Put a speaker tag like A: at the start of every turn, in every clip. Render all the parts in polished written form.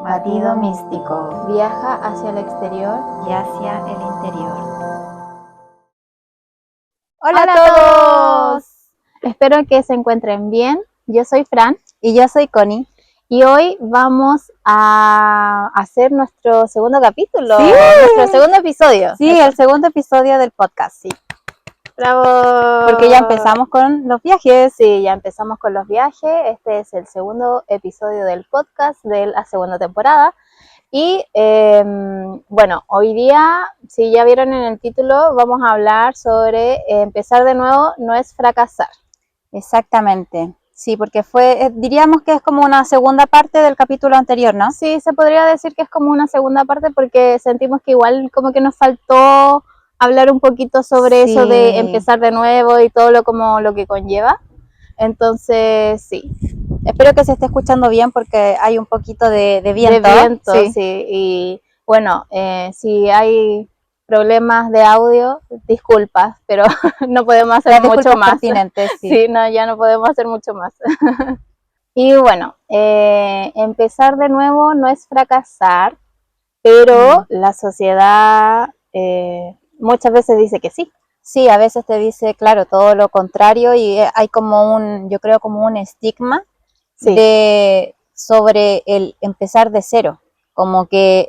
A: Batido místico.
B: Viaja hacia el exterior
A: y hacia el interior.
B: ¡Hola a todos! Espero que se encuentren bien. Yo soy Fran.
A: Y yo soy Connie.
B: Y hoy vamos a hacer nuestro segundo capítulo.
A: ¡Sí!
B: Nuestro segundo episodio.
A: Sí, el segundo episodio del podcast, sí.
B: ¡Bravo!
A: Porque ya empezamos con los viajes.
B: Sí, ya empezamos con los viajes. Este es el segundo episodio del podcast de la segunda temporada. Y bueno, hoy día, si ya vieron en el título, vamos a hablar sobre empezar de nuevo no es fracasar.
A: Exactamente. Sí, porque diríamos que es como una segunda parte del capítulo anterior, ¿no?
B: Sí, se podría decir que es como una segunda parte porque sentimos que igual como que nos faltó hablar un poquito sobre eso de empezar de nuevo y todo lo que conlleva. Entonces, sí.
A: Espero que se esté escuchando bien porque hay un poquito de viento.
B: De viento, sí. Y bueno, si hay problemas de audio, disculpas, pero no podemos hacer mucho más.
A: Pertinentes, sí.
B: Sí, no, ya no podemos hacer mucho más. Y bueno, empezar de nuevo no es fracasar, pero la sociedad muchas veces dice que sí.
A: Sí, a veces te dice, claro, todo lo contrario y hay como yo creo como un estigma sobre el empezar de cero. Como que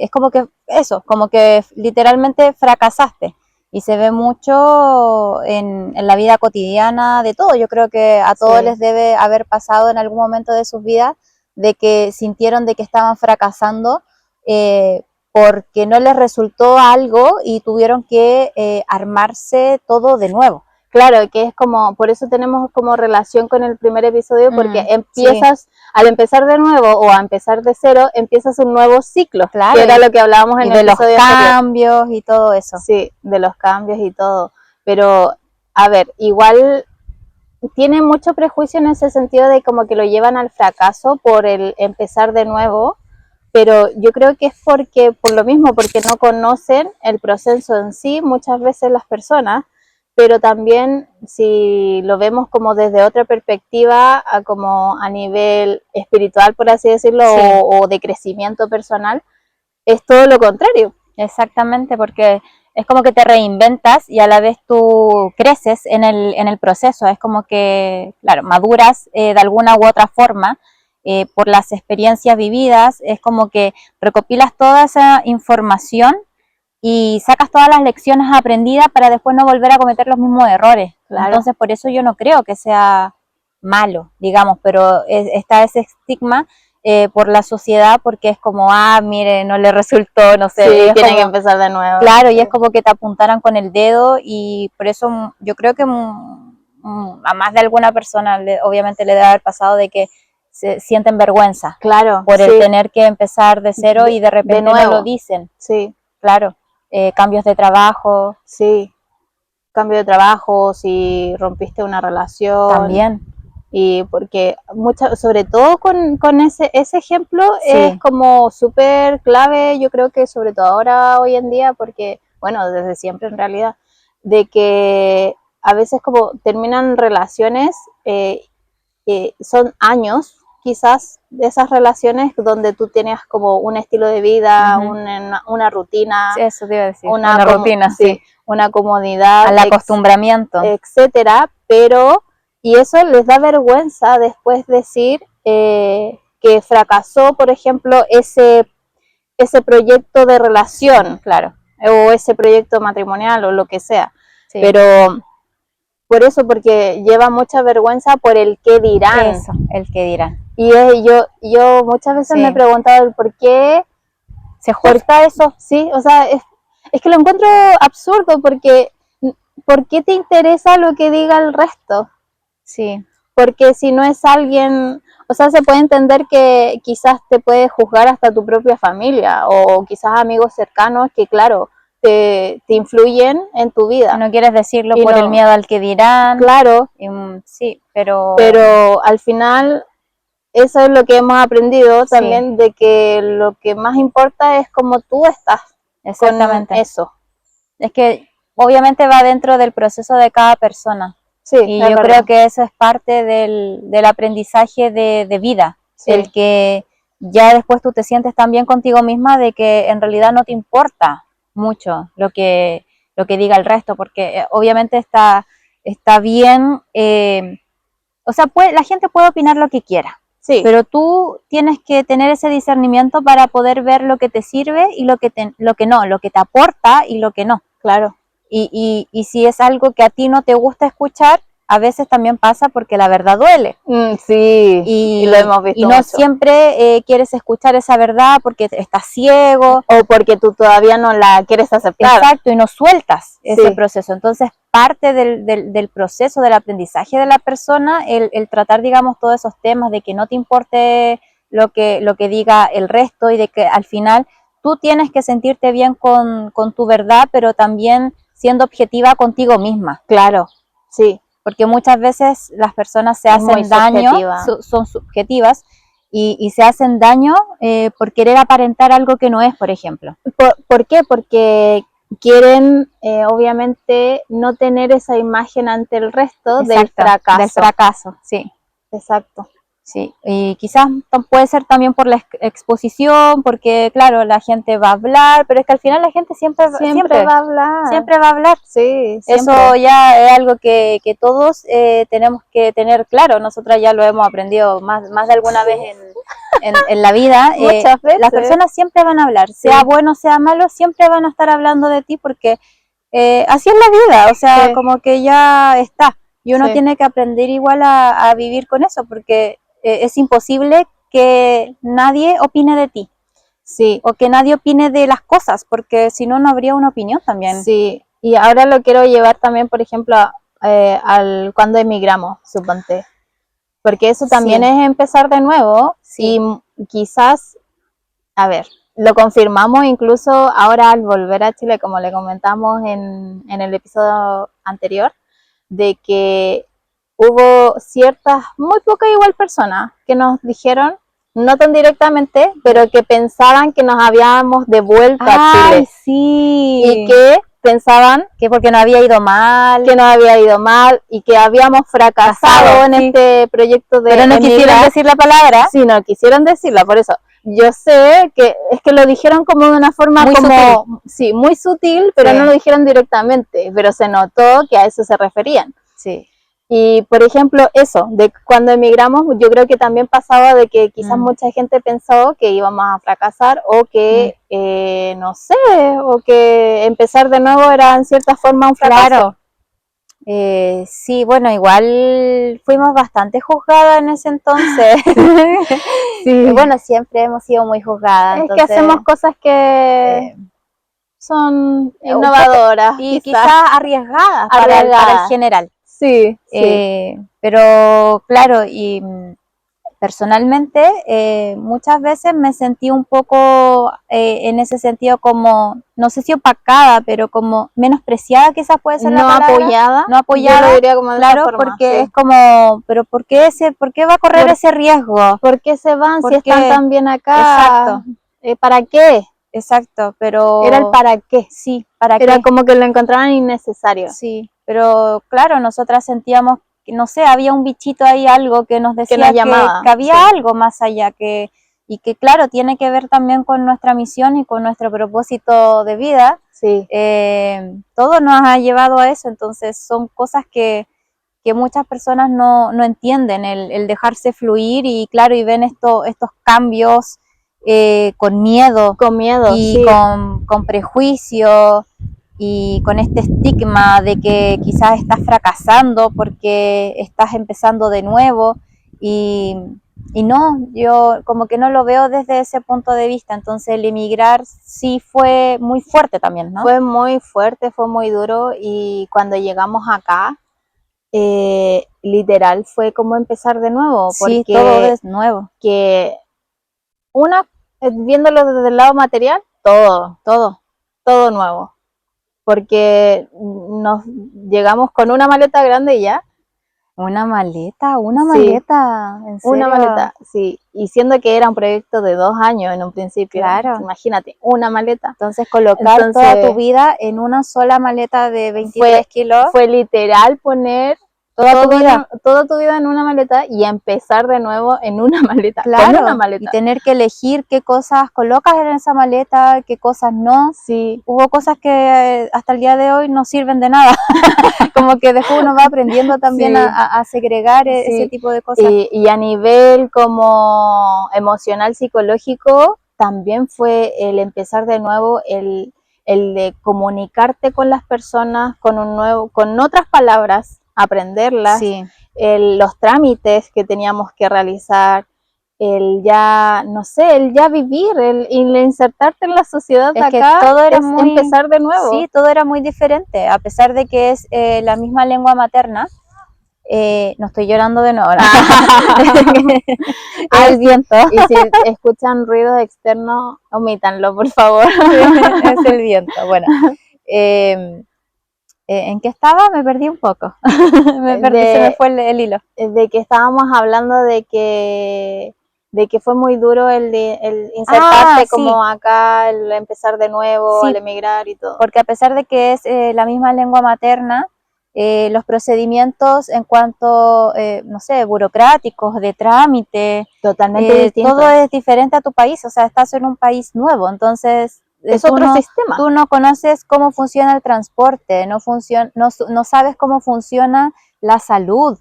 A: literalmente fracasaste. Y se ve mucho en la vida cotidiana de todo. Yo creo que a todos les debe haber pasado en algún momento de sus vidas de que sintieron de que estaban fracasando porque no les resultó algo y tuvieron que armarse todo de nuevo.
B: Claro, que es como, por eso tenemos como relación con el primer episodio, porque empiezas, al empezar de nuevo o a empezar de cero, empiezas un nuevo ciclo,
A: claro,
B: que era lo que hablábamos en el episodio
A: anterior. De los cambios y todo eso.
B: Sí, de los cambios y todo. Pero, a ver, igual tiene mucho prejuicio en ese sentido de como que lo llevan al fracaso por el empezar de nuevo, pero yo creo que es por lo mismo, porque no conocen el proceso en sí muchas veces las personas, pero también si lo vemos como desde otra perspectiva, como a nivel espiritual, por así decirlo, o de crecimiento personal, es todo lo contrario.
A: Exactamente, porque es como que te reinventas y a la vez tú creces en el proceso, es como que, claro, maduras de alguna u otra forma por las experiencias vividas, es como que recopilas toda esa información y sacas todas las lecciones aprendidas para después no volver a cometer los mismos errores. Claro. Entonces, por eso yo no creo que sea malo, digamos, pero está ese estigma por la sociedad porque es como, mire, no le resultó, no sé.
B: Sí, tienen que empezar de nuevo.
A: Claro, y es como que te apuntaran con el dedo y por eso yo creo que a más de alguna persona obviamente le debe haber pasado de que se sienten vergüenza.
B: Claro.
A: Por el tener que empezar de cero y de repente no lo dicen.
B: Sí.
A: Claro. Cambios de trabajo.
B: Sí, cambio de trabajo, si rompiste una relación.
A: También.
B: Y porque sobre todo con ese ejemplo es como súper clave, yo creo que sobre todo ahora, hoy en día, porque, bueno, desde siempre en realidad, de que a veces como terminan relaciones, son años quizás de esas relaciones donde tú tenías como un estilo de vida, una rutina.
A: Sí, eso te iba a decir.
B: Una rutina, sí. Una comodidad.
A: Al acostumbramiento.
B: Etcétera, pero, y eso les da vergüenza después decir que fracasó, por ejemplo, ese proyecto de relación, claro, o ese proyecto matrimonial o lo que sea. Sí. Pero por eso, porque lleva mucha vergüenza por el qué dirán.
A: Eso, el qué dirán.
B: Y yo muchas veces me he preguntado el por qué
A: se juzga eso.
B: Sí, o sea, es que lo encuentro absurdo porque ¿por qué te interesa lo que diga el resto?
A: Sí.
B: Porque si no es alguien, o sea, se puede entender que quizás te puede juzgar hasta tu propia familia o quizás amigos cercanos que, claro, te influyen en tu vida.
A: No quieres decirlo por el miedo al que dirán.
B: Claro.
A: Sí, pero
B: al final eso es lo que hemos aprendido también, de que lo que más importa es cómo tú estás.
A: Exactamente.
B: Con eso.
A: Es que obviamente va dentro del proceso de cada persona.
B: Sí,
A: y yo creo que eso es parte del aprendizaje de vida. Sí. El que ya después tú te sientes tan bien contigo misma de que en realidad no te importa mucho lo que diga el resto, porque obviamente está bien, o sea, la gente puede opinar lo que quiera,
B: Sí,
A: pero tú tienes que tener ese discernimiento para poder ver lo que te sirve y lo que no, lo que te aporta y lo que no.
B: claro.
A: Y si es algo que a ti no te gusta escuchar, a veces también pasa porque la verdad duele.
B: Sí, y lo hemos visto
A: y no
B: mucho.
A: siempre quieres escuchar esa verdad porque estás ciego.
B: O porque tú todavía no la quieres aceptar.
A: Exacto, y no sueltas ese
B: Sí.
A: proceso. Entonces, parte del proceso del aprendizaje de la persona, el tratar, digamos, todos esos temas de que no te importe lo que diga el resto y de que al final tú tienes que sentirte bien con tu verdad, pero también siendo objetiva contigo misma.
B: Claro, sí.
A: Porque muchas veces las personas se
B: Es muy
A: hacen daño,
B: subjetiva.
A: son subjetivas, y se hacen daño por querer aparentar algo que no es, por ejemplo.
B: ¿Por qué? Porque quieren, obviamente, no tener esa imagen ante el resto del
A: Exacto,
B: fracaso.
A: del fracaso, sí.
B: Exacto.
A: Sí, y quizás puede ser también por la exposición, porque claro, la gente va a hablar, pero es que al final la gente siempre
B: va a hablar.
A: siempre va a hablar.
B: Sí, siempre.
A: Eso ya es algo que todos tenemos que tener claro. Nosotras ya lo hemos aprendido más de alguna vez en la vida.
B: Muchas veces.
A: Las personas siempre van a hablar, sea bueno, sea malo, siempre van a estar hablando de ti porque así es la vida, o sea,
B: Sí.
A: como que ya está. Y uno
B: Sí.
A: tiene que aprender igual a vivir con eso porque es imposible que nadie opine de ti.
B: Sí.
A: O que nadie opine de las cosas, porque si no, no habría una opinión también.
B: Sí, y ahora lo quiero llevar también, por ejemplo, al cuando emigramos, suponte. Porque eso también es empezar de nuevo y quizás, a ver, lo confirmamos incluso ahora al volver a Chile, como le comentamos en el episodio anterior, de que hubo ciertas, muy pocas igual personas que nos dijeron, no tan directamente, pero que pensaban que nos habíamos devuelto a Chile.
A: Sí.
B: Y que pensaban
A: que porque no había ido mal.
B: Que no había ido mal y que habíamos fracasado en este proyecto de
A: Pero no quisieron decir la palabra.
B: Sí, no quisieron decirla, por eso. Yo sé que es que lo dijeron como de una forma
A: muy sutil.
B: Sí, muy sutil, pero no lo dijeron directamente, pero se notó que a eso se referían.
A: Sí.
B: Y, por ejemplo, eso, de cuando emigramos, yo creo que también pasaba de que quizás mucha gente pensó que íbamos a fracasar o que, no sé, o que empezar de nuevo era en cierta forma un fracaso.
A: Claro. Sí, bueno, igual fuimos bastante juzgadas en ese entonces.
B: Sí.
A: Bueno, siempre hemos sido muy juzgadas.
B: Es
A: entonces,
B: que hacemos cosas que son innovadoras.
A: Y quizás arriesgadas, para el general.
B: Sí, sí.
A: Pero claro, y personalmente muchas veces me sentí un poco en ese sentido como, no sé si opacada, pero como menospreciada quizás puede ser la palabra. No apoyada.
B: Yo lo diría como de
A: claro,
B: esa forma,
A: porque es como, pero ¿por qué va a correr ese riesgo?
B: ¿Por qué se van si están tan bien acá?
A: Exacto.
B: ¿Para qué?
A: Exacto, pero...
B: Era el para qué.
A: Sí, ¿para qué?
B: Era como que lo encontraban innecesario.
A: Sí, pero claro, nosotras sentíamos que, no sé, había un bichito ahí, algo que nos decía que había algo más allá, y que claro, tiene que ver también con nuestra misión y con nuestro propósito de vida.
B: Sí.
A: Todo nos ha llevado a eso, entonces son cosas que muchas personas no entienden, el dejarse fluir y claro, y ven estos cambios con miedo.
B: Con miedo,
A: y
B: sí.
A: con prejuicio y con este estigma de que quizás estás fracasando porque estás empezando de nuevo y no, yo como que no lo veo desde ese punto de vista, entonces el emigrar sí fue muy fuerte también, ¿no?
B: Fue muy fuerte, fue muy duro y cuando llegamos acá, literal fue como empezar de nuevo.
A: Sí, todo es nuevo.
B: Que viéndolo desde el lado material, todo nuevo. Porque nos llegamos con una maleta grande y ya.
A: ¿Una maleta? ¿En serio?
B: Una maleta, sí. Y siendo que era un proyecto de 2 años en un principio.
A: Claro.
B: Imagínate, una maleta.
A: Entonces colocar toda tu vida en una sola maleta de 23 kilos.
B: Fue literal poner toda tu vida en una maleta y empezar de nuevo en una maleta,
A: claro,
B: con una maleta.
A: Y tener que elegir qué cosas colocas en esa maleta, qué cosas no.
B: Sí.
A: Hubo cosas que hasta el día de hoy no sirven de nada. Como que después uno va aprendiendo también
B: Sí.
A: a segregar
B: Sí.
A: ese tipo de cosas.
B: Y a nivel como emocional, psicológico, también fue el empezar de nuevo, el de comunicarte con las personas con otras palabras, aprenderlas,
A: Sí.
B: Los trámites que teníamos que realizar, el ya, no sé, el ya vivir, el insertarte en la sociedad de acá,
A: todo era
B: empezar de nuevo.
A: Sí, todo era muy diferente, a pesar de que es la misma lengua materna. No estoy llorando de nuevo. El viento.
B: Y si escuchan ruidos externos, omítanlo, por favor.
A: Es el viento. Bueno, ¿en qué estaba? Me perdí un poco. Se me fue el hilo.
B: De que estábamos hablando de que fue muy duro el insertarte como acá, el empezar de nuevo, el emigrar y todo.
A: Porque a pesar de que es la misma lengua materna, los procedimientos en cuanto, no sé, burocráticos, de trámite,
B: totalmente distinto.
A: Todo es diferente a tu país, o sea, estás en un país nuevo, entonces
B: es otro sistema.
A: Tú no conoces cómo funciona el transporte, no sabes cómo funciona la salud,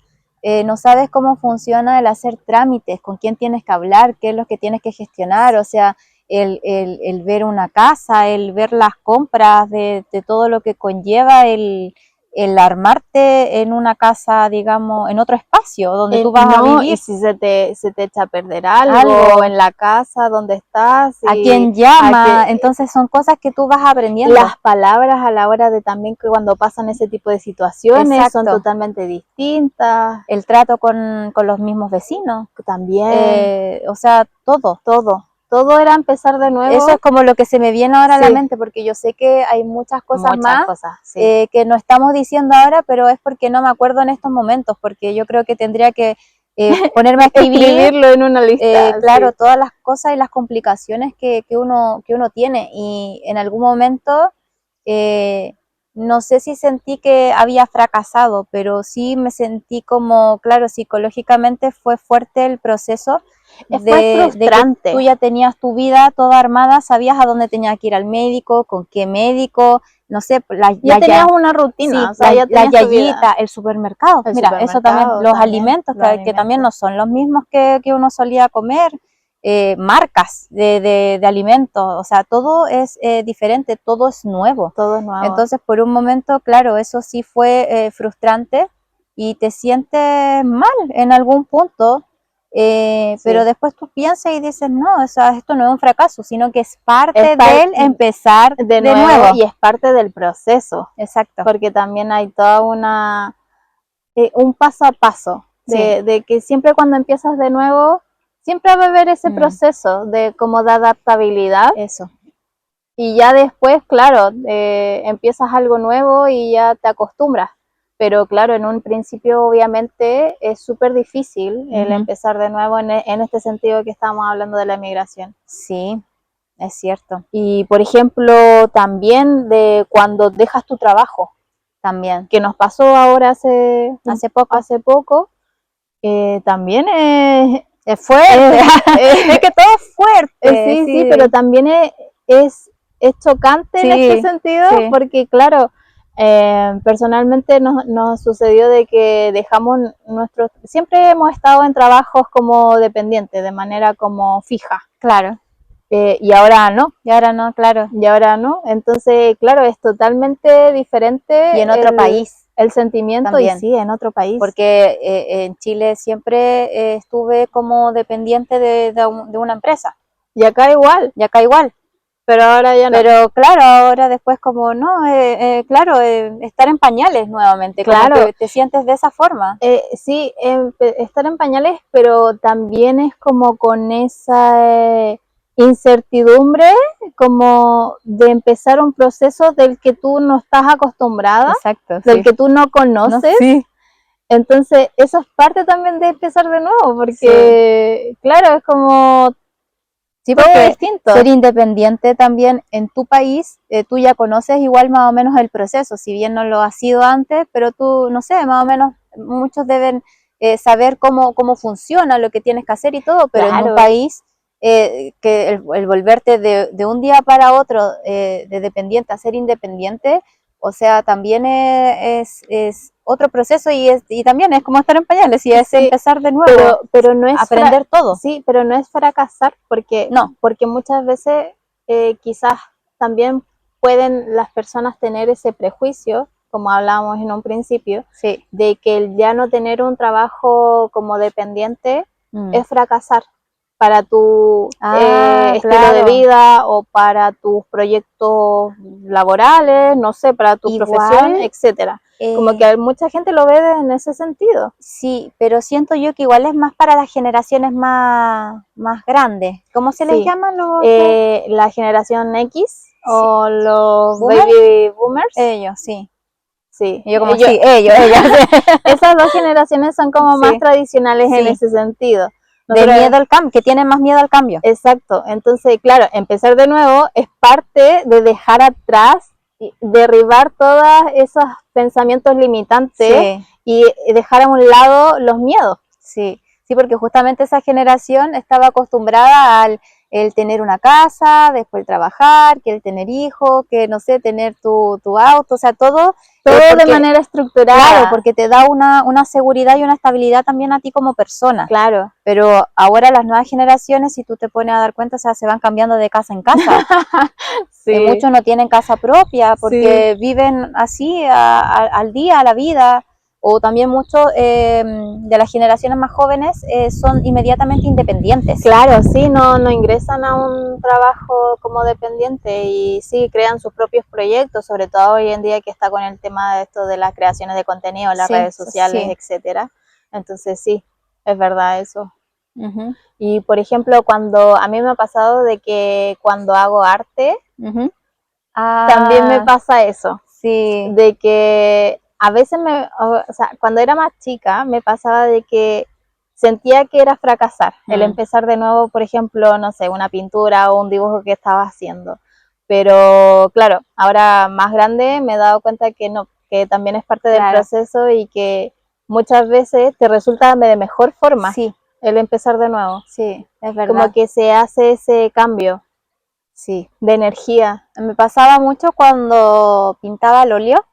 A: no sabes cómo funciona el hacer trámites, con quién tienes que hablar, qué es lo que tienes que gestionar, o sea, el ver una casa, el ver las compras de todo lo que conlleva el armarte en una casa, digamos, en otro espacio donde tú vas a vivir.
B: Y si se te echa a perder algo en la casa donde estás.
A: ¿A quién llama? Entonces son cosas que tú vas aprendiendo.
B: Las palabras a la hora de también que cuando pasan ese tipo de situaciones son totalmente distintas.
A: El trato con los mismos vecinos.
B: También.
A: O sea, todo
B: era empezar de nuevo.
A: Eso es como lo que se me viene ahora a la mente, porque yo sé que hay muchas cosas que no estamos diciendo ahora, pero es porque no me acuerdo en estos momentos, porque yo creo que tendría que ponerme a
B: escribirlo en una lista.
A: Claro, todas las cosas y las complicaciones que uno tiene, y en algún momento no sé si sentí que había fracasado, pero sí me sentí como, claro, psicológicamente fue fuerte el proceso.
B: Fue frustrante.
A: De que tú ya tenías tu vida toda armada, sabías a dónde tenías que ir al médico, con qué médico, no sé,
B: ya tenías una rutina,
A: sí, o sea, la yayita, el supermercado, eso también, los alimentos que también no son los mismos que uno solía comer, marcas de alimentos, o sea, todo es diferente, todo es nuevo. Entonces, por un momento, claro, eso sí fue frustrante y te sientes mal en algún punto. Pero después tú piensas y dices, no, o sea, esto no es un fracaso, sino que es parte del empezar de nuevo.
B: Y es parte del proceso.
A: Exacto.
B: Porque también hay toda un paso a paso, de que siempre cuando empiezas de nuevo, siempre va a haber ese proceso de como de adaptabilidad.
A: Eso.
B: Y ya después, claro, empiezas algo nuevo y ya te acostumbras. Pero claro, en un principio obviamente es súper difícil el empezar de nuevo en este sentido que estábamos hablando de la emigración.
A: Sí, es cierto.
B: Y por ejemplo, también de cuando dejas tu trabajo.
A: También.
B: Que nos pasó ahora hace poco. También
A: es fuerte. Es que todo es fuerte.
B: Sí, pero también es chocante en este sentido, porque claro, personalmente nos sucedió de que dejamos siempre hemos estado en trabajos como dependientes, de manera como fija.
A: Claro.
B: Y ahora no.
A: Claro.
B: Y ahora no. Entonces, claro, es totalmente diferente.
A: Y en otro país.
B: El sentimiento también. Y sí, en otro país.
A: Porque en Chile siempre estuve como dependiente de una empresa.
B: Y acá igual. Pero ahora ya no.
A: Pero claro, ahora después como no, claro, estar en pañales nuevamente, claro. Como que te sientes de esa forma.
B: Sí, estar en pañales, pero también es como con esa incertidumbre, como de empezar un proceso del que tú no estás acostumbrada.
A: Exacto,
B: del que tú no conoces.
A: Sí.
B: Entonces, eso es parte también de empezar de nuevo, porque claro, es como
A: sí, porque distinto. Ser independiente también en tu país, tú ya conoces igual más o menos el proceso, si bien no lo has sido antes, pero tú, no sé, más o menos muchos deben saber cómo funciona, lo que tienes que hacer y todo, pero en
B: Claro.
A: un país que el volverte de un día para otro de dependiente a ser independiente, o sea, también es otro proceso y también es como estar en pañales y es
B: Sí,
A: empezar de nuevo,
B: pero no es
A: aprender todo.
B: Sí, pero no es fracasar porque,
A: No,
B: porque muchas veces quizás también pueden las personas tener ese prejuicio, como hablábamos en un principio,
A: sí.
B: de que el ya no tener un trabajo como dependiente es fracasar para tu estilo de
A: claro.
B: vida o para tus proyectos laborales, no sé, para tu
A: Igual,
B: profesión, etcétera. Como que mucha gente lo ve en ese sentido.
A: Sí, pero siento yo que igual es más para las generaciones más grandes. ¿Cómo se les
B: Sí.
A: llama los
B: La generación X
A: Sí.
B: o los
A: ¿Boomer?
B: baby boomers.
A: Ellos, sí.
B: Sí.
A: Y yo como, sí, ellos.
B: Esas dos generaciones son como
A: Sí.
B: más tradicionales en
A: Sí.
B: ese sentido.
A: De miedo al cambio, que tienen más miedo al cambio.
B: Exacto. Entonces, claro, empezar de nuevo es parte de dejar atrás y derribar todos esos pensamientos limitantes
A: Sí,
B: y dejar a un lado los miedos.
A: sí, sí, porque justamente esa generación estaba acostumbrada al el tener una casa, después el trabajar, que el tener hijos, que no sé, tener tu auto, o sea, todo
B: Todo de
A: porque,
B: manera estructurada.
A: claro, porque te da una seguridad y una estabilidad también a ti como persona.
B: Claro.
A: Pero ahora las nuevas generaciones, si tú te pones a dar cuenta, o sea, se van cambiando de casa en casa.
B: Sí.
A: Muchos no tienen casa propia porque
B: Sí.
A: viven así al día, a la vida. O también muchos de las generaciones más jóvenes son inmediatamente independientes.
B: Claro, sí, no ingresan a un trabajo como dependiente y sí crean sus propios proyectos, sobre todo hoy en día que está con el tema de esto de las creaciones de contenido, las
A: Sí,
B: redes sociales,
A: sí.
B: etcétera. Entonces sí, es verdad eso.
A: Ujú.
B: Y por ejemplo, cuando a mí me ha pasado de que cuando hago arte,
A: Ujú.
B: también me pasa eso,
A: Sí.
B: de que a veces o sea, cuando era más chica me pasaba de que sentía que era fracasar, el empezar de nuevo, por ejemplo, no sé, una pintura o un dibujo que estaba haciendo. Pero claro, ahora más grande me he dado cuenta que no, que también es parte del proceso y que muchas veces te resulta de mejor forma
A: Sí,
B: el empezar de nuevo.
A: sí, es verdad.
B: Como que se hace ese cambio
A: Sí.
B: de energía.
A: Me pasaba mucho cuando pintaba al óleo,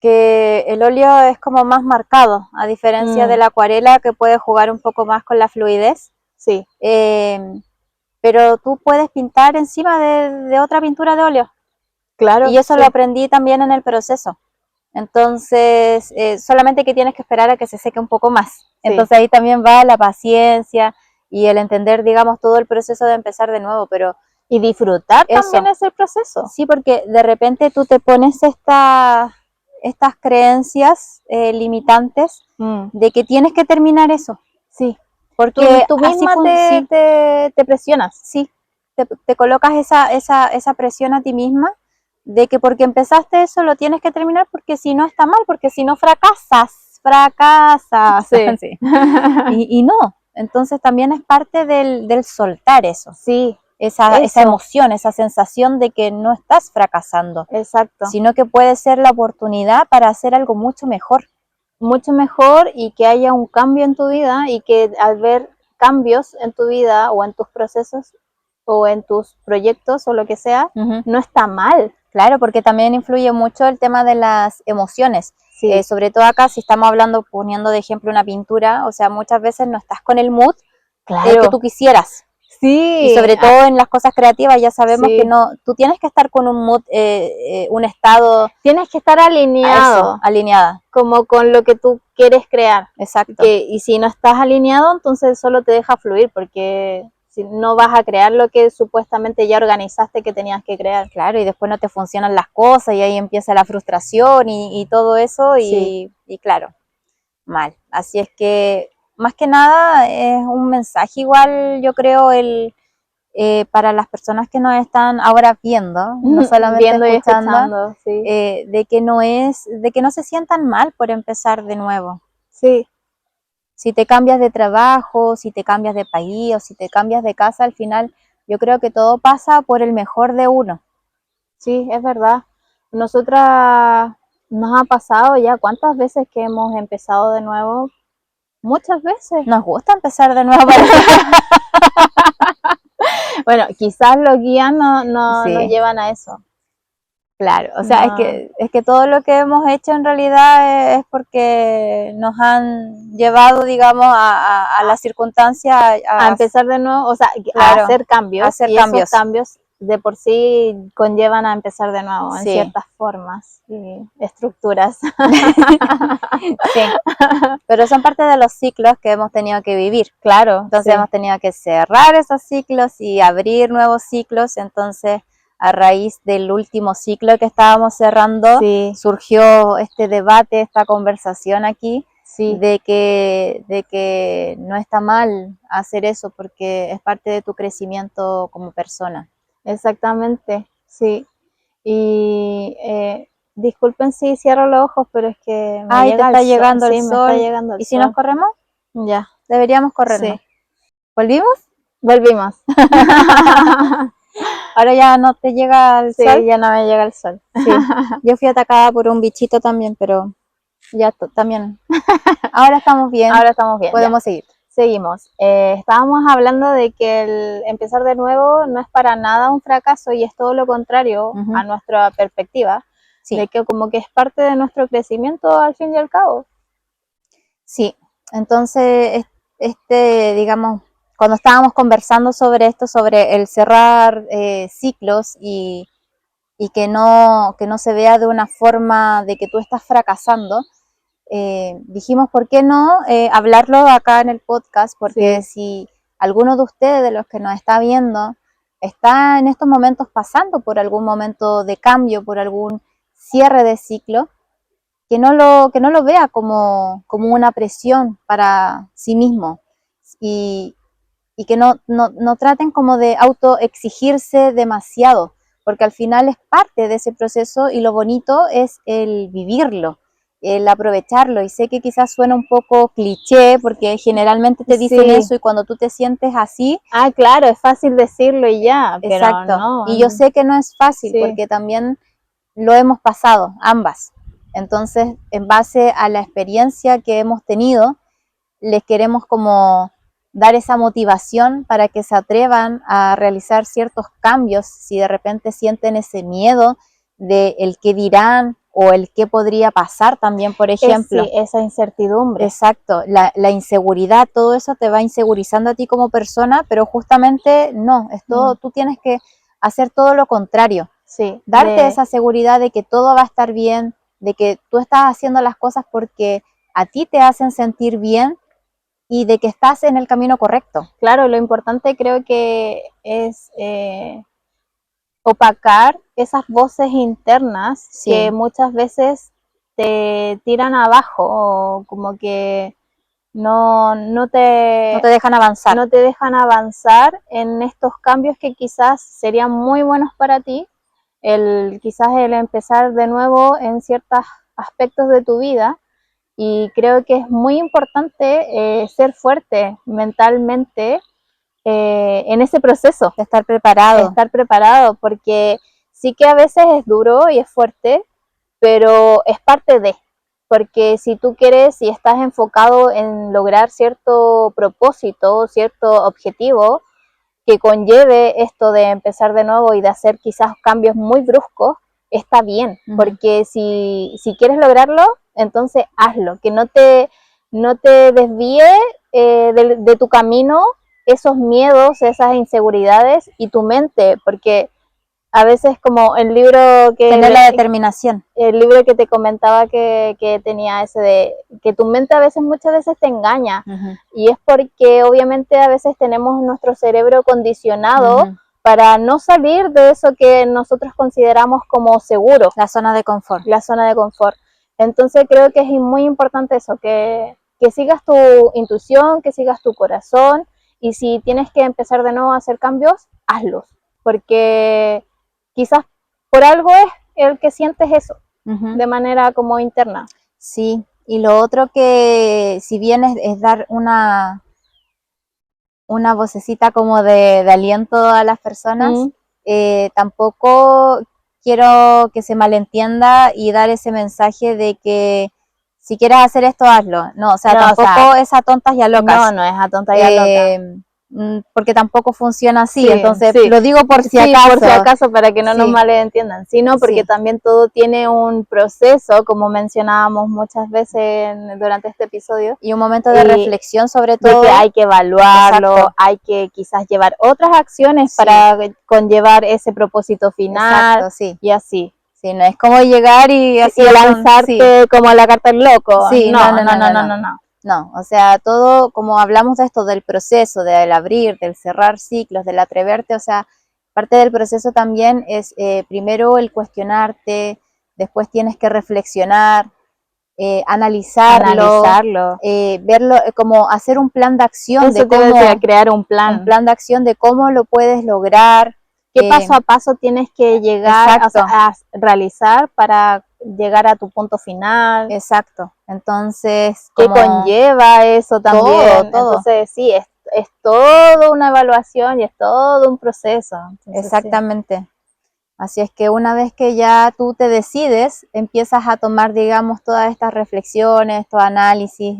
A: que el óleo es como más marcado, a diferencia de la acuarela que puede jugar un poco más con la fluidez.
B: Sí.
A: Pero tú puedes pintar encima de otra pintura de óleo.
B: Claro.
A: Y eso
B: sí.
A: lo aprendí también en el proceso. Entonces, solamente que tienes que esperar a que se seque un poco más.
B: Sí.
A: Entonces ahí también va la paciencia y el entender, digamos, todo el proceso de empezar de nuevo, pero
B: y disfrutar
A: eso.
B: También ese proceso.
A: Sí, porque de repente tú te pones estas creencias limitantes de que tienes que terminar eso.
B: Sí.
A: Porque
B: tú misma
A: así
B: te presionas.
A: Sí, te colocas esa presión a ti misma de que porque empezaste eso lo tienes que terminar porque si no está mal, porque si no fracasas.
B: Sí.
A: Sí. Y no, entonces también es parte del soltar eso.
B: Sí.
A: Esa emoción, esa sensación de que no estás fracasando.
B: Exacto.
A: Sino que puede ser la oportunidad para hacer algo mucho mejor.
B: Mucho mejor y que haya un cambio en tu vida y que al ver cambios en tu vida o en tus procesos o en tus proyectos o lo que sea, no está mal.
A: Claro, porque también influye mucho el tema de las emociones.
B: Sí.
A: Sobre todo acá, si estamos hablando, poniendo de ejemplo una pintura, o sea, muchas veces no estás con el mood que tú quisieras.
B: Sí.
A: Y sobre todo en las cosas creativas ya sabemos
B: Sí.
A: que no, tú tienes que estar con un mood, un estado.
B: Tienes que estar alineado.
A: Alineada.
B: Como con lo que tú quieres crear.
A: Exacto.
B: Y si no estás alineado, entonces solo te deja fluir porque si no vas a crear lo que supuestamente ya organizaste que tenías que crear.
A: Claro, y después no te funcionan las cosas y ahí empieza la frustración y todo eso y claro, mal. Así es que más que nada es un mensaje igual, yo creo, para las personas que nos están ahora viendo, no solamente
B: viendo
A: escuchando,
B: sí.
A: de que no se sientan mal por empezar de nuevo.
B: Sí.
A: Si te cambias de trabajo, si te cambias de país o si te cambias de casa, al final yo creo que todo pasa por el mejor de uno.
B: Sí, es verdad. Nosotras nos ha pasado ya cuántas veces que hemos empezado de nuevo, muchas veces.
A: Nos gusta empezar de nuevo.
B: Bueno, quizás los guías no
A: Sí.
B: nos llevan a eso.
A: Claro, o sea,
B: No.
A: es que todo lo que hemos hecho en realidad es porque nos han llevado, digamos, a la circunstancia,
B: A empezar de nuevo, o sea,
A: claro,
B: a hacer cambios.
A: a hacer
B: y
A: cambios.
B: esos cambios de por sí conllevan a empezar de nuevo en
A: Sí.
B: ciertas formas y estructuras.
A: Sí, pero son parte de los ciclos que hemos tenido que vivir.
B: Claro,
A: Entonces
B: sí.
A: hemos tenido que cerrar esos ciclos y abrir nuevos ciclos. Entonces, a raíz del último ciclo que estábamos cerrando,
B: Sí.
A: surgió este debate, esta conversación aquí,
B: Sí.
A: de que no está mal hacer eso porque es parte de tu crecimiento como persona.
B: Exactamente, sí. Y disculpen si cierro los ojos, pero es que me
A: Ay, te
B: llega
A: está
B: el sol.
A: llegando el
B: Sí, me
A: sol.
B: está llegando el
A: ¿Y si
B: sol.
A: nos corremos?
B: Ya,
A: Deberíamos corrernos.
B: sí.
A: ¿Volvimos?
B: Volvimos.
A: Ahora ya no te llega el
B: Sí,
A: sol.
B: ya no me llega el sol.
A: Sí. Yo fui atacada por un bichito también, pero ya también. Ahora estamos bien.
B: Ahora estamos bien.
A: Podemos seguir.
B: Seguimos. Estábamos hablando de que el empezar de nuevo no es para nada un fracaso y es todo lo contrario a nuestra perspectiva,
A: Sí.
B: de que como que es parte de nuestro crecimiento al fin y al cabo.
A: Sí, entonces, digamos, cuando estábamos conversando sobre esto, sobre el cerrar ciclos y que no se vea de una forma de que tú estás fracasando, dijimos, ¿por qué no hablarlo acá en el podcast? Porque si alguno de ustedes, de los que nos está viendo, está en estos momentos pasando por algún momento de cambio, por algún cierre de ciclo, que no lo vea como una presión para sí mismo y que no traten como de autoexigirse demasiado, porque al final es parte de ese proceso y lo bonito es el vivirlo, el aprovecharlo. Y sé que quizás suena un poco cliché porque generalmente te dicen eso y cuando tú te sientes así...
B: Ah, claro, es fácil decirlo y ya, pero
A: exacto.
B: no.
A: Y yo sé que no es fácil porque también lo hemos pasado, ambas. Entonces, en base a la experiencia que hemos tenido, les queremos como dar esa motivación para que se atrevan a realizar ciertos cambios si de repente sienten ese miedo de el qué dirán o el qué podría pasar también, por ejemplo.
B: Sí, esa incertidumbre.
A: Exacto, la inseguridad, todo eso te va insegurizando a ti como persona, pero justamente no, es todo, tú tienes que hacer todo lo contrario.
B: Sí,
A: darte esa seguridad de que todo va a estar bien, de que tú estás haciendo las cosas porque a ti te hacen sentir bien y de que estás en el camino correcto.
B: Claro, lo importante creo que es opacar esas voces internas que muchas veces te tiran abajo o como que no te
A: dejan avanzar.
B: No te dejan avanzar en estos cambios que quizás serían muy buenos para ti. Quizás el empezar de nuevo en ciertos aspectos de tu vida, y creo que es muy importante ser fuerte mentalmente en ese proceso.
A: Estar preparado.
B: Estar preparado, porque sí que a veces es duro y es fuerte, pero es parte de, porque si tú quieres y estás enfocado en lograr cierto propósito, cierto objetivo, que conlleve esto de empezar de nuevo y de hacer quizás cambios muy bruscos, está bien, porque si quieres lograrlo, entonces hazlo, que no te desvíe de tu camino esos miedos, esas inseguridades y tu mente, porque a veces como el libro que...
A: Tener la determinación.
B: El libro que te comentaba que tenía ese de que tu mente muchas veces te engaña, y es porque obviamente a veces tenemos nuestro cerebro condicionado para no salir de eso que nosotros consideramos como seguro.
A: La zona de confort.
B: La zona de confort. Entonces creo que es muy importante eso, que sigas tu intuición, que sigas tu corazón, y si tienes que empezar de nuevo a hacer cambios, hazlos, porque quizás por algo es el que sientes eso, de manera como interna.
A: Sí, y lo otro que si bien es dar una vocecita como de aliento a las personas, tampoco quiero que se malentienda y dar ese mensaje de que si quieres hacer esto, hazlo. No, o sea,
B: No, o
A: tampoco
B: sea,
A: es a tontas y a locas.
B: no es a tonta y a loca.
A: Porque tampoco funciona así,
B: Sí,
A: entonces
B: sí.
A: lo digo por si
B: Sí,
A: acaso.
B: por si acaso, para que no nos
A: Sí.
B: malentiendan, sino porque
A: Sí.
B: también todo tiene un proceso, como mencionábamos muchas veces durante este episodio,
A: Y un momento de reflexión sobre
B: de
A: todo.
B: que hay que evaluarlo,
A: Exacto.
B: hay que quizás llevar otras acciones
A: Sí.
B: para conllevar ese propósito final.
A: Exacto, sí.
B: Y así.
A: Sí, no es como llegar y así
B: Y lanzarte como a la carta del loco.
A: Sí,
B: No,
A: no,
B: no,
A: no,
B: no,
A: no,
B: no,
A: no.
B: no.
A: No, o sea, todo, como hablamos de esto, del proceso, del abrir, del cerrar ciclos, del atreverte, o sea, parte del proceso también es primero el cuestionarte, después tienes que reflexionar, analizarlo, verlo, como hacer un plan de acción
B: Eso
A: de
B: te iba a
A: cómo,
B: decir, crear un plan.
A: de acción de cómo lo puedes lograr.
B: ¿Qué paso a paso tienes que llegar, o sea, a realizar para llegar a tu punto final?
A: Exacto. Entonces,
B: ¿qué conlleva eso también?
A: Todo.
B: Entonces, sí, es toda una evaluación y es todo un proceso. Entonces,
A: exactamente. Sí. Así es que una vez que ya tú te decides, empiezas a tomar, digamos, todas estas reflexiones, todo análisis,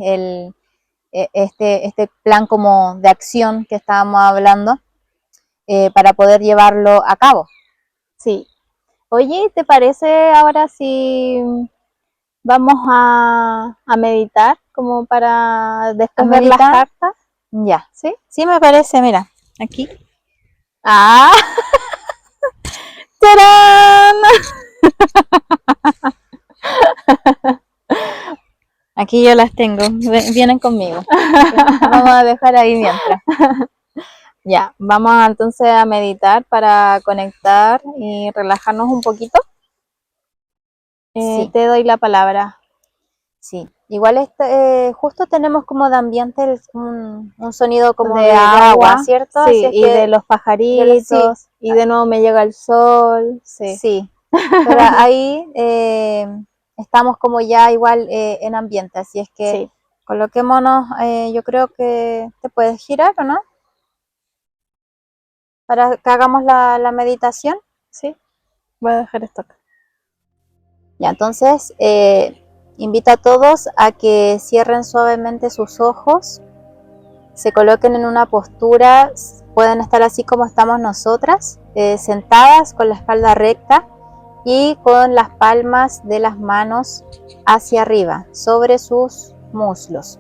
A: este plan como de acción que estábamos hablando, para poder llevarlo a cabo.
B: Sí. Oye, ¿te parece ahora si vamos a meditar como para después ver las cartas?
A: Ya.
B: ¿Sí?
A: Sí, me parece, mira, aquí.
B: ¡Ah! ¡Tarán!
A: Aquí yo las tengo, vienen conmigo. Vamos a dejar ahí mientras.
B: Ya, vamos entonces a meditar para conectar y relajarnos un poquito.
A: Sí.
B: Te doy la palabra.
A: Sí, igual justo tenemos como de ambiente un sonido como
B: De
A: de agua,
B: agua,
A: ¿cierto?
B: sí,
A: Así es
B: y
A: que
B: de los pajaritos,
A: sí,
B: y de nuevo me llega el sol, sí.
A: sí. Pero ahí estamos como ya igual en ambiente, así es que
B: Sí.
A: coloquémonos, yo creo que te puedes girar, ¿o no? Para que hagamos la meditación.
B: Sí, voy a dejar esto acá.
A: Ya, entonces invito a todos a que cierren suavemente sus ojos, se coloquen en una postura, pueden estar así como estamos nosotras, sentadas con la espalda recta y con las palmas de las manos hacia arriba, sobre sus muslos.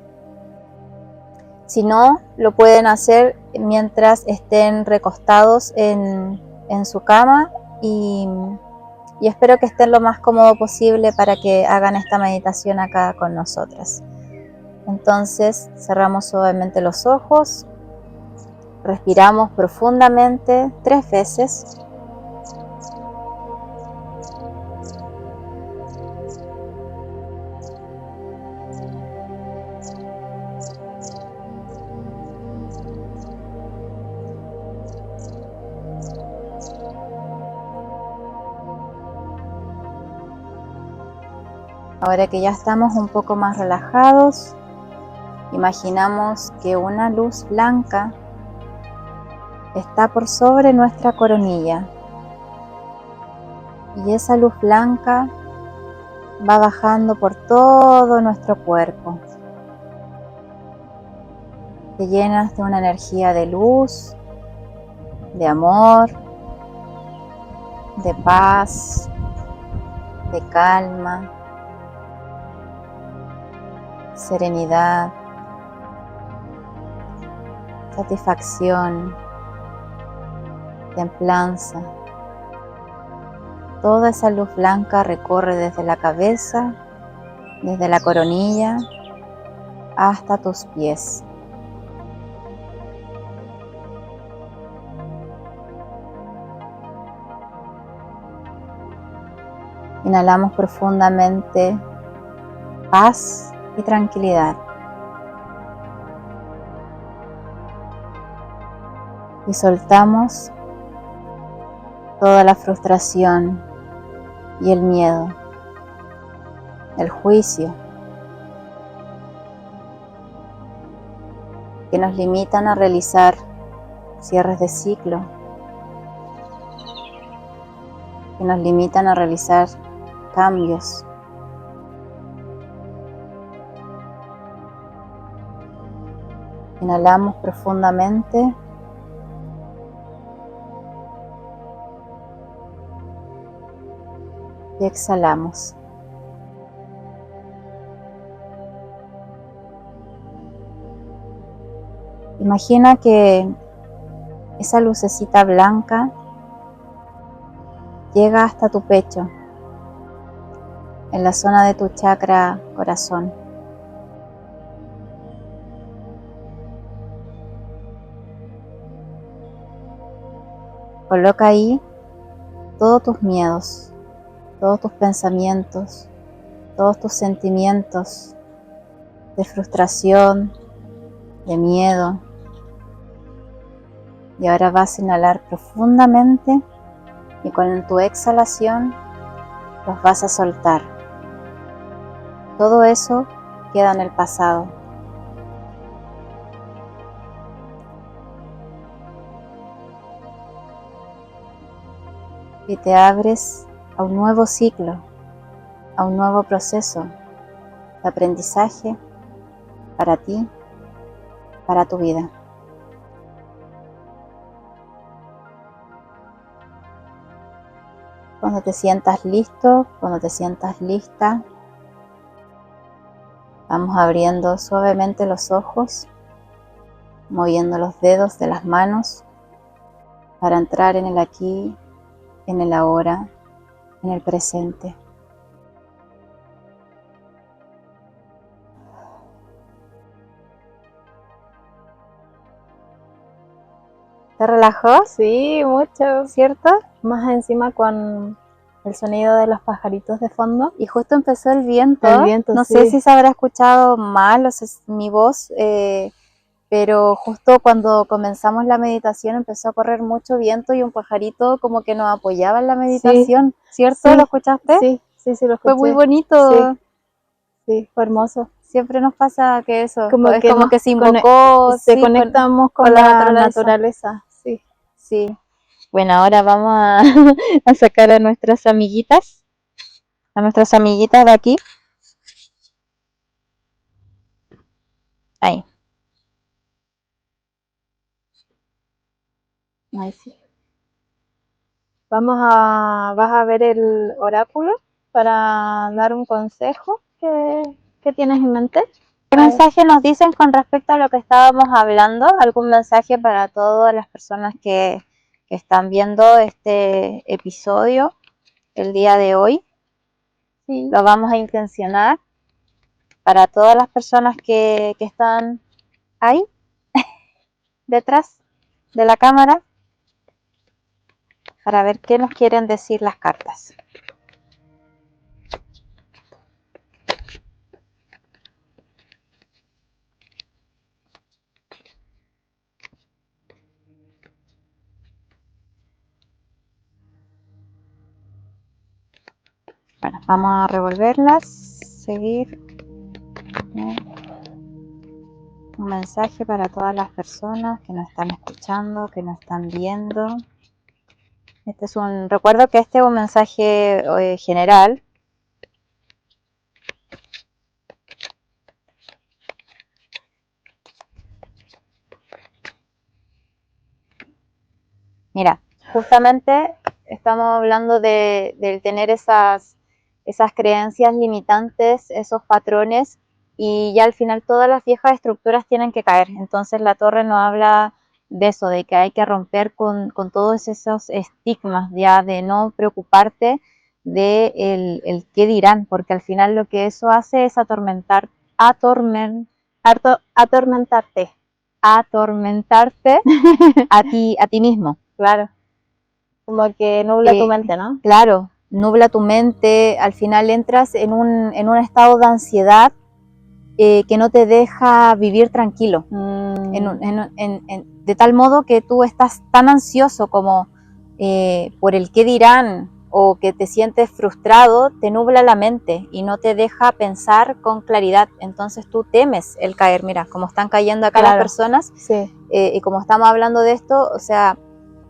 A: Si no, lo pueden hacer mientras estén recostados en su cama y espero que estén lo más cómodo posible para que hagan esta meditación acá con nosotras. Entonces cerramos suavemente los ojos, respiramos profundamente 3 veces. Ahora que ya estamos un poco más relajados, imaginamos que una luz blanca está por sobre nuestra coronilla y esa luz blanca va bajando por todo nuestro cuerpo. Te llenas de una energía de luz, de amor, de paz, de calma, serenidad, satisfacción, templanza. Toda esa luz blanca recorre desde la cabeza, desde la coronilla, hasta tus pies. Inhalamos profundamente paz y tranquilidad. Y soltamos toda la frustración y el miedo, el juicio, que nos limitan a realizar cierres de ciclo. que nos limitan a realizar cambios. Inhalamos profundamente. Y exhalamos. Imagina que esa lucecita blanca llega hasta tu pecho, en la zona de tu chakra corazón. Coloca ahí todos tus miedos, todos tus pensamientos, todos tus sentimientos de frustración, de miedo. Y ahora vas a inhalar profundamente y con tu exhalación los vas a soltar. Todo eso queda en el pasado. Y te abres a un nuevo ciclo, a un nuevo proceso de aprendizaje para ti, para tu vida. Cuando te sientas listo, cuando te sientas lista, vamos abriendo suavemente los ojos, moviendo los dedos de las manos para entrar en el aquí, en el ahora, en el presente. ¿Te relajó?
B: Sí, mucho.
A: ¿Cierto?
B: Más encima con el sonido de los pajaritos de fondo.
A: Y justo empezó el viento.
B: El viento,
A: no
B: sí.
A: sé si se habrá escuchado mal, o sea, mi voz, pero justo cuando comenzamos la meditación empezó a correr mucho viento y un pajarito como que nos apoyaba en la meditación, ¿cierto?
B: Sí.
A: ¿Lo escuchaste?
B: Sí, lo escuché.
A: Fue muy bonito.
B: Sí, fue hermoso.
A: Siempre nos pasa que eso,
B: Como
A: es
B: que
A: como
B: nos
A: que se invocó.
B: se conectamos con la naturaleza. Sí.
A: Sí. Bueno, ahora vamos a sacar a nuestras amiguitas de aquí. Ahí.
B: Ahí sí. Vas a ver el oráculo para dar un consejo que tienes en mente.
A: ¿Qué mensaje nos dicen con respecto a lo que estábamos hablando? ¿Algún mensaje para todas las personas que están viendo este episodio el día de hoy?
B: Sí.
A: Lo vamos a intencionar para todas las personas que están ahí, detrás de la cámara, para ver qué nos quieren decir las cartas. Bueno, vamos a revolverlas, seguir. Un mensaje para todas las personas que nos están escuchando, que nos están viendo. Recuerdo que este es un mensaje general. Mira, justamente estamos hablando de tener esas creencias limitantes, esos patrones, y ya al final todas las viejas estructuras tienen que caer. Entonces la torre nos habla de eso, de que hay que romper con todos esos estigmas, ya de no preocuparte de el qué dirán, porque al final lo que eso hace es atormentarte a ti mismo.
B: Claro. Como que nubla tu mente, ¿no?
A: Claro, nubla tu mente, al final entras en un estado de ansiedad que no te deja vivir tranquilo. De tal modo que tú estás tan ansioso como por el qué dirán, o que te sientes frustrado, te nubla la mente y no te deja pensar con claridad. Entonces tú temes el caer. Mira, como están cayendo acá las personas,
B: sí.
A: Y como estamos hablando de esto, o sea,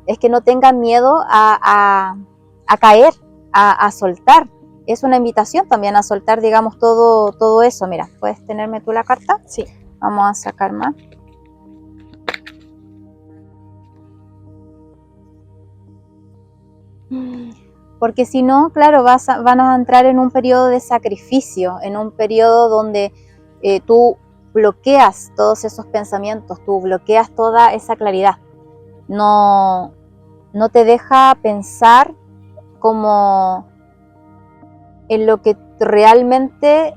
A: es que no tengan miedo a a caer, a soltar. Es una invitación también a soltar, digamos, todo eso. Mira, ¿puedes tenerme tú la carta?
B: Sí.
A: Vamos a sacar más. Porque si no, claro, van a entrar en un periodo de sacrificio, en un periodo donde tú bloqueas todos esos pensamientos, tú bloqueas toda esa claridad. No te deja pensar como en lo que realmente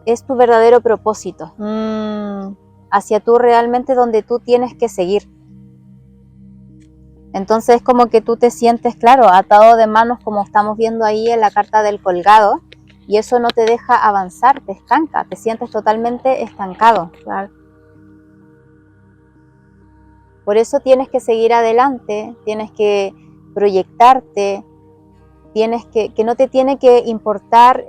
A: es tu verdadero propósito, hacia tú realmente donde tú tienes que seguir. Entonces es como que tú te sientes, claro, atado de manos, como estamos viendo ahí en la carta del colgado, y eso no te deja avanzar, te estanca, te sientes totalmente estancado.
B: Claro.
A: Por eso tienes que seguir adelante, tienes que proyectarte, tienes que no te tiene que importar,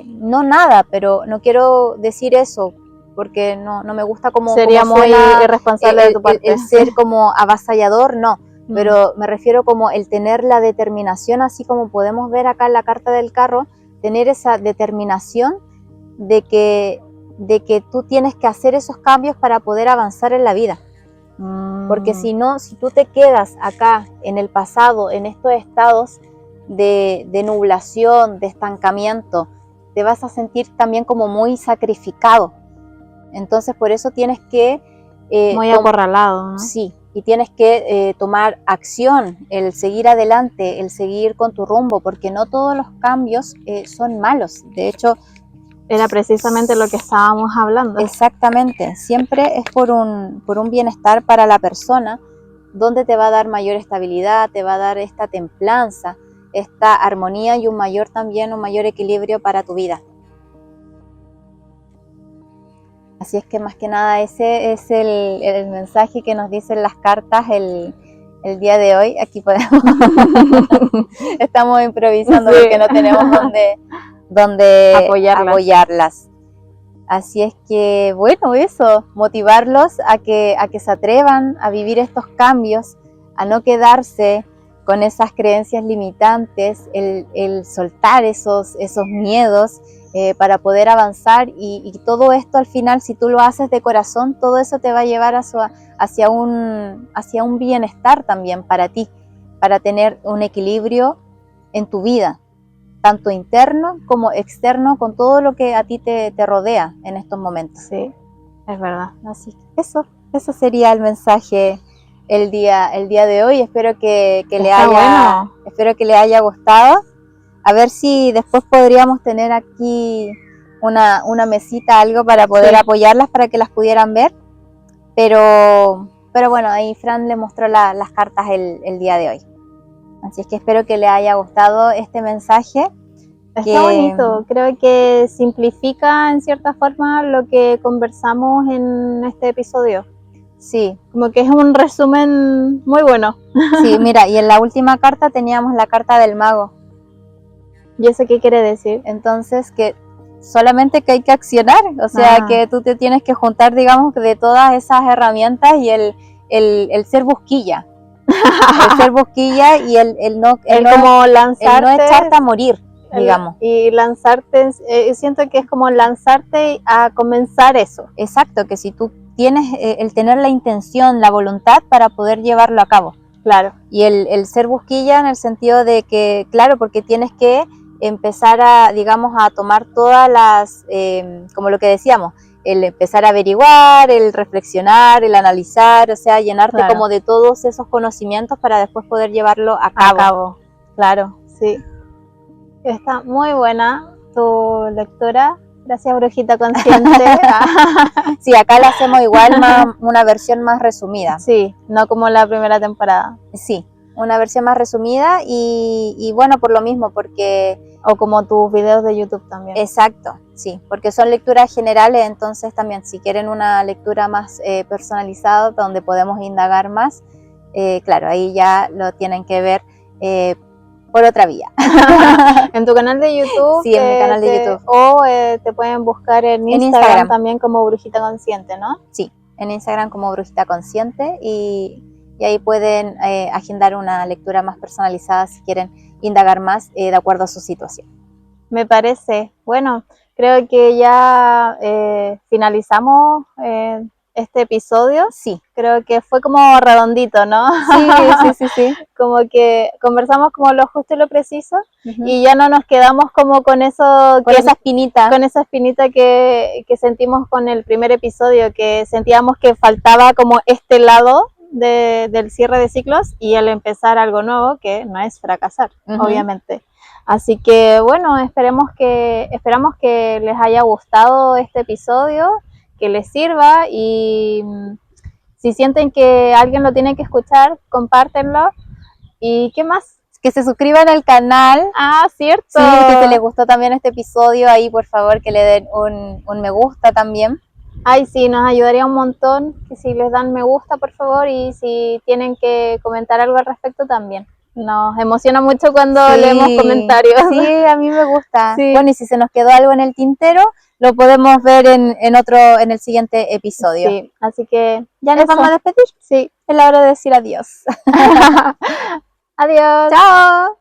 A: no nada, pero no quiero decir eso, porque no me gusta como
B: sería
A: como
B: muy
A: suena,
B: irresponsable de tu parte.
A: el ser como avasallador, no. Pero me refiero como el tener la determinación, así como podemos ver acá en la carta del carro, tener esa determinación de que tú tienes que hacer esos cambios para poder avanzar en la vida. Porque si no, si tú te quedas acá en el pasado, en estos estados de nublación, de estancamiento, te vas a sentir también como muy sacrificado. Entonces por eso tienes que...
B: muy acorralado, ¿no?
A: Sí, y tienes que tomar acción, el seguir adelante, el seguir con tu rumbo, porque no todos los cambios son malos. De hecho,
B: era precisamente lo que estábamos hablando.
A: Exactamente, siempre es por un bienestar para la persona, donde te va a dar mayor estabilidad, te va a dar esta templanza, esta armonía y un mayor equilibrio para tu vida. Así es que más que nada ese es el mensaje que nos dicen las cartas el día de hoy. Aquí podemos estamos improvisando, sí, porque no tenemos donde apoyarlas. Así es que, bueno, eso, motivarlos a que se atrevan a vivir estos cambios, a no quedarse con esas creencias limitantes, el soltar esos miedos para poder avanzar, y todo esto al final, si tú lo haces de corazón, todo eso te va a llevar hacia un bienestar también para ti, para tener un equilibrio en tu vida, tanto interno como externo, con todo lo que a ti te rodea en estos momentos.
B: Sí, es verdad.
A: Así que eso sería el mensaje el día de hoy. Espero que le haya gustado. A ver si después podríamos tener aquí una mesita, algo para poder apoyarlas, para que las pudieran ver. Pero bueno, ahí Fran le mostró las cartas el día de hoy. Así es que espero que le haya gustado este mensaje.
B: Está bonito, creo que simplifica en cierta forma lo que conversamos en este episodio.
A: Sí.
B: Como que es un resumen muy bueno.
A: Sí, mira, y en la última carta teníamos la carta del mago.
B: ¿Y eso qué quiere decir?
A: Entonces, que solamente que hay que accionar, o sea, que tú te tienes que juntar, digamos, de todas esas herramientas, y el ser busquilla. El ser busquilla y el no echarte a morir, digamos.
B: Y lanzarte, siento que es como lanzarte a comenzar eso.
A: Exacto, que si tú tienes el tener la intención, la voluntad para poder llevarlo a cabo.
B: Claro.
A: Y el ser busquilla en el sentido de que, claro, porque tienes que empezar a, digamos, a tomar todas las, como lo que decíamos, el empezar a averiguar, el reflexionar, el analizar, o sea, llenarte como de todos esos conocimientos para después poder llevarlo a cabo.
B: Claro, sí. Está muy buena tu lectura. Gracias, Brujita Consciente.
A: Sí, acá la hacemos igual, una versión más resumida.
B: Sí, no como la primera temporada.
A: Sí, una versión más resumida, y bueno, por lo mismo, porque...
B: O como tus videos de YouTube también.
A: Exacto, sí, porque son lecturas generales, entonces también si quieren una lectura más personalizada, donde podemos indagar más, claro, ahí ya lo tienen que ver por otra vía.
B: En tu canal de YouTube.
A: Sí, en mi canal de YouTube.
B: O te pueden buscar en Instagram también como Brujita Consciente, ¿no?
A: Sí, en Instagram como Brujita Consciente, y y ahí pueden agendar una lectura más personalizada si quieren indagar más de acuerdo a su situación.
B: Me parece. Bueno, creo que ya finalizamos este episodio.
A: Sí.
B: Creo que fue como redondito, ¿no?
A: Sí.
B: Como que conversamos como lo justo y lo preciso y ya no nos quedamos como con eso,
A: con esa espinita.
B: Con esa espinita que sentimos con el primer episodio, que sentíamos que faltaba como este lado del cierre de ciclos y el empezar algo nuevo, que no es fracasar, obviamente. Así que bueno, esperamos que les haya gustado este episodio, que les sirva y si sienten que alguien lo tiene que escuchar, compártenlo. ¿Y qué más?
A: Que se suscriban al canal.
B: Ah, cierto.
A: Sí, que si les gustó también este episodio, ahí por favor que le den un me gusta también.
B: Ay, sí, nos ayudaría un montón que si les dan me gusta, por favor, y si tienen que comentar algo al respecto también. Nos emociona mucho cuando leemos comentarios.
A: Sí, a mí me gusta.
B: Sí.
A: Bueno, y si se nos quedó algo en el tintero, lo podemos ver en el siguiente episodio.
B: Sí, así que
A: ya nos vamos a despedir.
B: Sí.
A: Es la hora de decir adiós.
B: Adiós.
A: Chao.